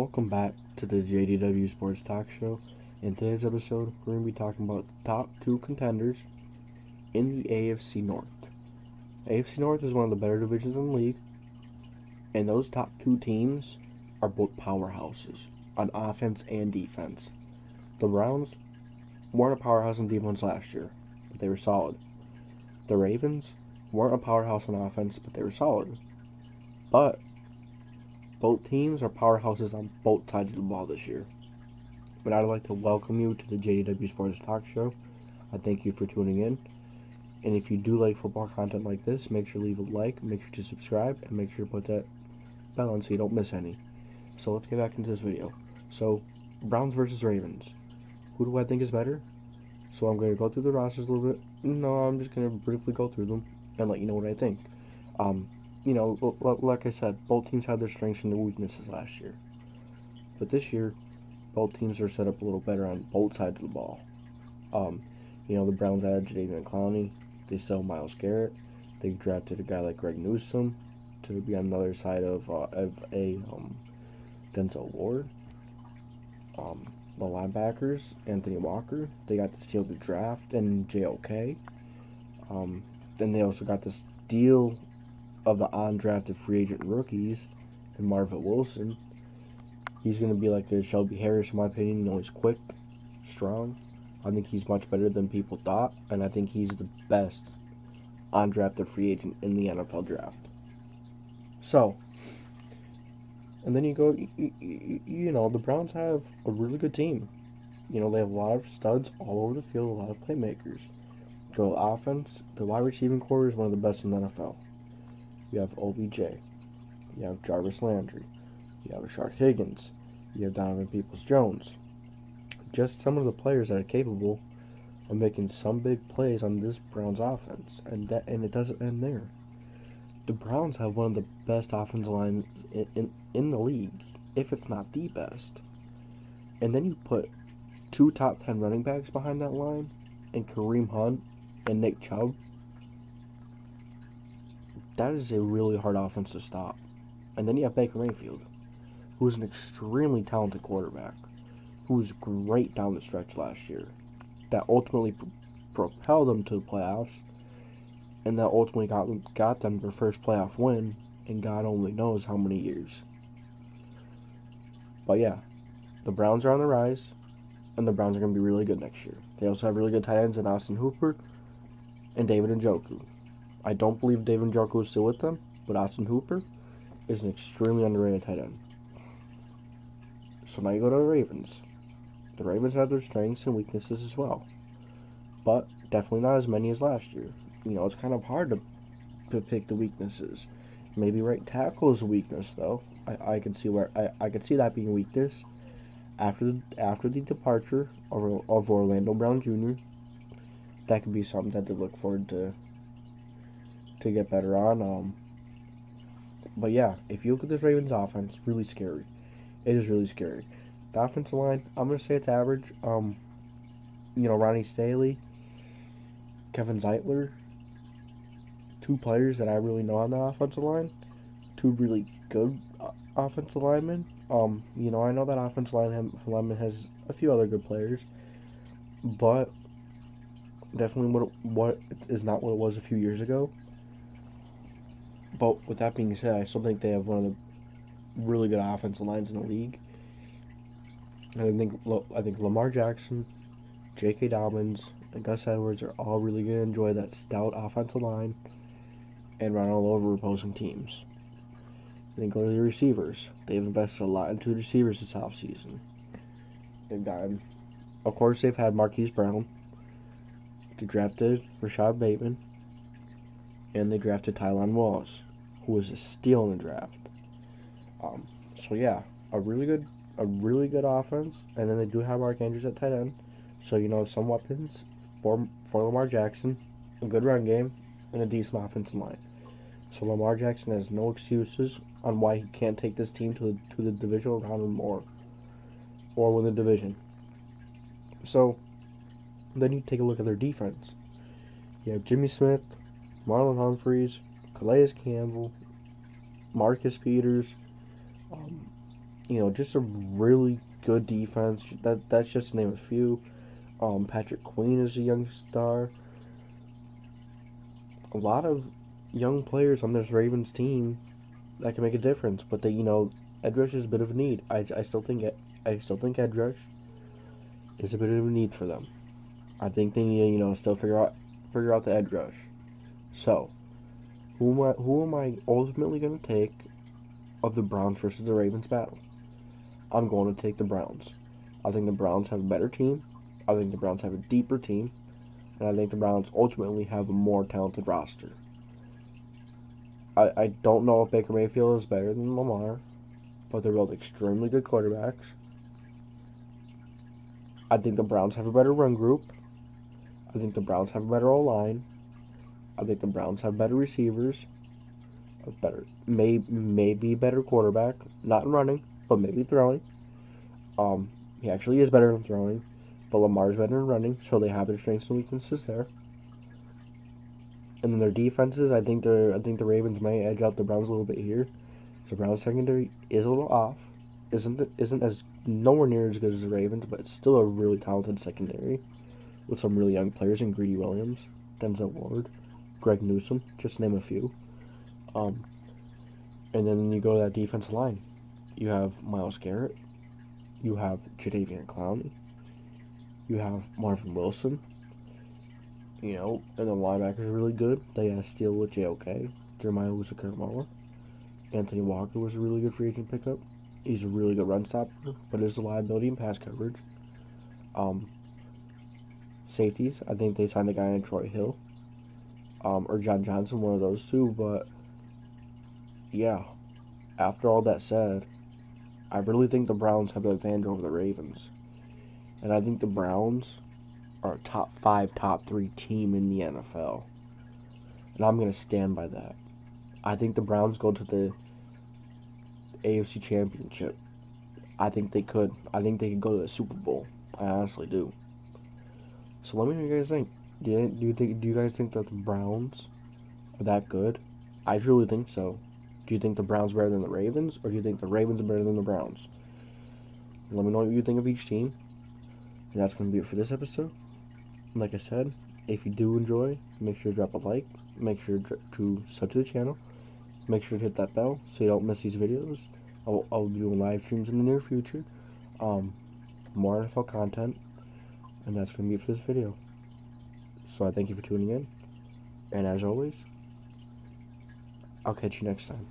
Welcome back to the JDW Sports Talk Show. In today's episode, we're going to be talking about the top two contenders in the AFC North. AFC North is one of the better divisions in the league, and those top two teams are both powerhouses on offense and defense. The Browns weren't a powerhouse on defense last year, but they were solid. The Ravens weren't a powerhouse on offense, but they were solid. But both teams are powerhouses on both sides of the ball this year. But I'd like to welcome you to the JDW Sports Talk Show. I thank you for tuning in. And if you do like football content like this, make sure to leave a like, make sure to subscribe, and make sure to put that bell on so you don't miss any. So let's get back into this video. So, Browns versus Ravens. Who do I think is better? So I'm going to go through the rosters a little bit. No, I'm just going to briefly go through them and let you know what I think. Like I said, both teams had their strengths and their weaknesses last year. But this year, both teams are set up a little better on both sides of the ball. The Browns added Jadeveon Clowney. They still have Myles Garrett. They drafted a guy like Greg Newsome to be on the other side of Denzel Ward. The linebackers, Anthony Walker. They got to steal the draft and JOK. Then they also got this deal of the undrafted free agent rookies and Marvin Wilson. He's going to be like a Shelby Harris, in my opinion. He's quick, strong. I think he's much better than people thought, and I think he's the best undrafted free agent in the NFL draft. So, and then you go, the Browns have a really good team. They have a lot of studs all over the field, a lot of playmakers. Go offense, the wide receiving core is one of the best in the NFL. You have OBJ, you have Jarvis Landry, you have Rashard Higgins, you have Donovan Peoples-Jones. Just some of the players that are capable of making some big plays on this Browns offense, and it doesn't end there. The Browns have one of the best offensive lines in the league, if it's not the best. And then you put two top 10 running backs behind that line, and Kareem Hunt and Nick Chubb. That is a really hard offense to stop. And then you have Baker Mayfield, who is an extremely talented quarterback, who was great down the stretch last year, that ultimately propelled them to the playoffs, and that ultimately got them their first playoff win, and God only knows how many years. But yeah, the Browns are on the rise, and the Browns are going to be really good next year. They also have really good tight ends in Austin Hooper and David Njoku. I don't believe David Njoku is still with them, but Austin Hooper is an extremely underrated tight end. So now you go to the Ravens. The Ravens have their strengths and weaknesses as well, but definitely not as many as last year. It's kind of hard to pick the weaknesses. Maybe right tackle is a weakness, though. I can see that being a weakness after the departure of Orlando Brown Jr. That could be something that they look forward to get better on. But yeah, if you look at this Ravens offense, really scary. It is really scary. The offensive line, I'm gonna say it's average. Ronnie Staley, Kevin Zeitler, two players that I really know on the offensive line, two really good offensive linemen. I know that offensive lineman has a few other good players, but definitely what is not what it was a few years ago. But with that being said, I still think they have one of the really good offensive lines in the league. And I think Lamar Jackson, J.K. Dobbins, and Gus Edwards are all really going to enjoy that stout offensive line and run all over opposing teams. Then go to the receivers. They've invested a lot into the receivers this offseason. Of course, they've had Marquise Brown. They drafted Rashad Bateman, and they drafted Tylan Wallace, who was a steal in the draft. So yeah, a really good offense, and then they do have Mark Andrews at tight end. So some weapons for Lamar Jackson, a good run game, and a decent offensive line. So Lamar Jackson has no excuses on why he can't take this team to the divisional round or win the division. So then you take a look at their defense. You have Jimmy Smith, Marlon Humphreys, Calais Campbell, Marcus Peters, just a really good defense. That's just to name a few. Patrick Queen is a young star. A lot of young players on this Ravens team that can make a difference, but edge rush is a bit of a need. I still think edge rush is a bit of a need for them. I think they need to still figure out the edge rush. So, who am I ultimately going to take of the Browns versus the Ravens battle? I'm going to take the Browns. I think the Browns have a better team. I think the Browns have a deeper team. And I think the Browns ultimately have a more talented roster. I don't know if Baker Mayfield is better than Lamar, but they're both extremely good quarterbacks. I think the Browns have a better run group. I think the Browns have a better O-line. I think the Browns have better receivers. Maybe better quarterback. Not in running, but maybe throwing. He actually is better in throwing, but Lamar's better in running, so they have their strengths and weaknesses there. And then their defenses, I think the Ravens may edge out the Browns a little bit here. So Browns secondary is a little off. Isn't as nowhere near as good as the Ravens, but it's still a really talented secondary with some really young players in Greedy Williams, Denzel Ward, Greg Newsome, just to name a few. And then you go to that defensive line. You have Myles Garrett. You have Jadeveon Clowney. You have Marvin Wilson. And the linebackers are really good. They have Steele with JOK. Jeremiah Owusu-Koramoah. Anthony Walker was a really good free agent pickup. He's a really good run stopper, but is a liability in pass coverage. Safeties, I think they signed a guy in Troy Hill. Or John Johnson, one of those two, but yeah. After all that said, I really think the Browns have the advantage over the Ravens. And I think the Browns are a top 5, top 3 team in the NFL. And I'm going to stand by that. I think the Browns go to the AFC Championship. I think they could. I think they could go to the Super Bowl. I honestly do. So let me know what you guys think. Do you guys think that the Browns are that good? I truly think so. Do you think the Browns are better than the Ravens, or do you think the Ravens are better than the Browns? Let me know what you think of each team. And that's going to be it for this episode. Like I said, if you do enjoy, make sure to drop a like. Make sure to sub to the channel. Make sure to hit that bell so you don't miss these videos. I'll be doing live streams in the near future. More NFL content. And that's going to be it for this video. So I thank you for tuning in. And as always, I'll catch you next time.